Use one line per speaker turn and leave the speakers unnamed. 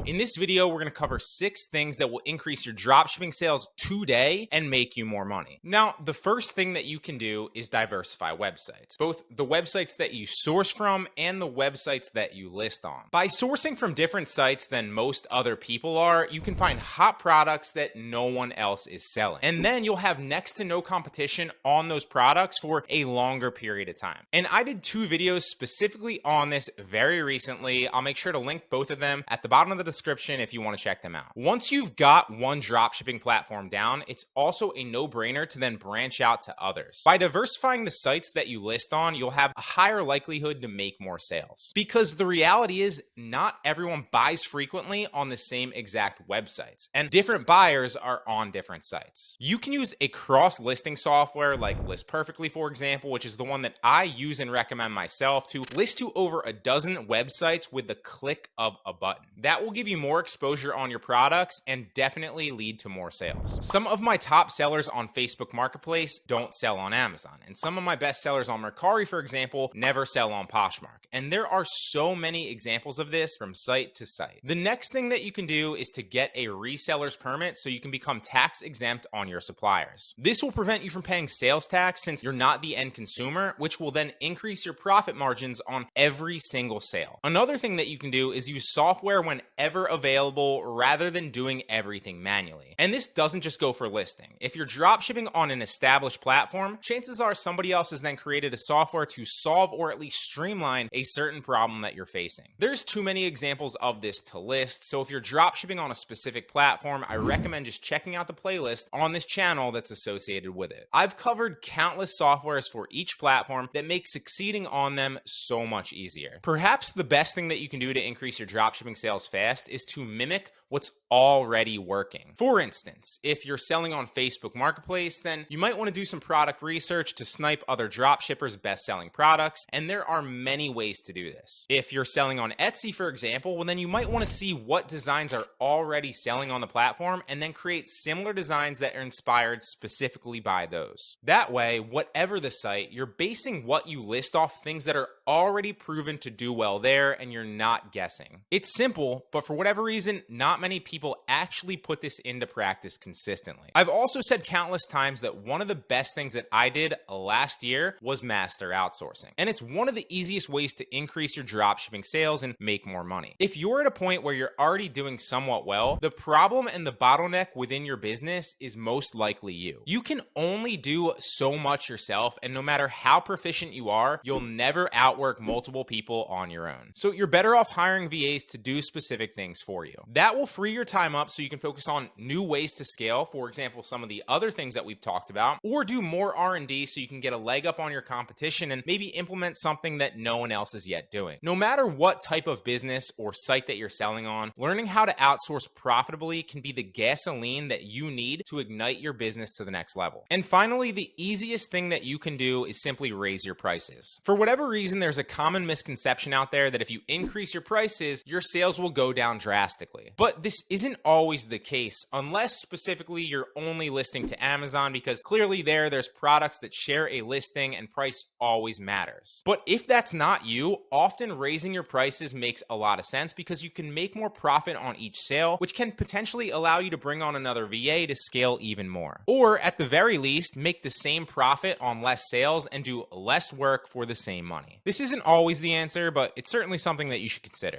In this video, we're going to cover 6 things that will increase your dropshipping sales today and make you more money. Now, the first thing that you can do is diversify websites, both the websites that you source from and the websites that you list on. By sourcing from different sites than most other people are, you can find hot products that no one else is selling. And then you'll have next to no competition on those products for a longer period of time. And I did 2 videos specifically on this very recently. I'll make sure to link both of them at the bottom of the description if you want to check them out. Once you've got one dropshipping platform down, it's also a no-brainer to then branch out to others. By diversifying the sites that you list on, you'll have a higher likelihood to make more sales. Because the reality is, not everyone buys frequently on the same exact websites, and different buyers are on different sites. You can use a cross-listing software like List Perfectly, for example, which is the one that I use and recommend myself, to list to over a dozen websites with the click of a button. That will give you more exposure on your products and definitely lead to more sales. Some of my top sellers on Facebook Marketplace don't sell on Amazon, and some of my best sellers on Mercari, for example, never sell on Poshmark. And there are so many examples of this from site to site. The next thing that you can do is to get a Resellers Permit so you can become tax exempt on your suppliers. This will prevent you from paying sales tax since you're not the end consumer, which will then increase your profit margins on every single sale. Another thing that you can do is use software whenever available rather than doing everything manually. And this doesn't just go for listing. If you're dropshipping on an established platform, chances are somebody else has then created a software to solve or at least streamline a certain problem that you're facing. There's too many examples of this to list, so if you're dropshipping on a specific platform, I recommend just checking out the playlist on this channel that's associated with it. I've covered countless softwares for each platform that make succeeding on them so much easier. Perhaps the best thing that you can do to increase your dropshipping sales fast is to mimic what's already working. For instance, if you're selling on Facebook Marketplace, then you might want to do some product research to snipe other dropshippers' best-selling products, and there are many ways to do this. If you're selling on Etsy, for example, well, then you might want to see what designs are already selling on the platform and then create similar designs that are inspired specifically by those. That way, whatever the site, you're basing what you list off things that are already proven to do well there, and you're not guessing. It's simple, but for whatever reason, not many people actually put this into practice consistently. I've also said countless times that one of the best things that I did last year was master outsourcing. And it's one of the easiest ways to increase your dropshipping sales and make more money. If you're at a point where you're already doing somewhat well, the problem and the bottleneck within your business is most likely you. You can only do so much yourself, and no matter how proficient you are, you'll never outwork multiple people on your own. So you're better off hiring VAs to do specific things for you. That will free your time up so you can focus on new ways to scale, for example, some of the other things that we've talked about, or do more R&D so you can get a leg up on your competition and maybe implement something that no one else is yet doing. No matter what type of business or site that you're selling on, learning how to outsource profitably can be the gasoline that you need to ignite your business to the next level. And finally, the easiest thing that you can do is simply raise your prices. For whatever reason, there's a common misconception out there that if you increase your prices, your sales will go down drastically. But this isn't always the case unless specifically you're only listing to Amazon, because clearly there's products that share a listing and price always matters. But if that's not you, often raising your prices makes a lot of sense because you can make more profit on each sale, which can potentially allow you to bring on another VA to scale even more. Or at the very least, make the same profit on less sales and do less work for the same money. This isn't always the answer, but it's certainly something that you should consider.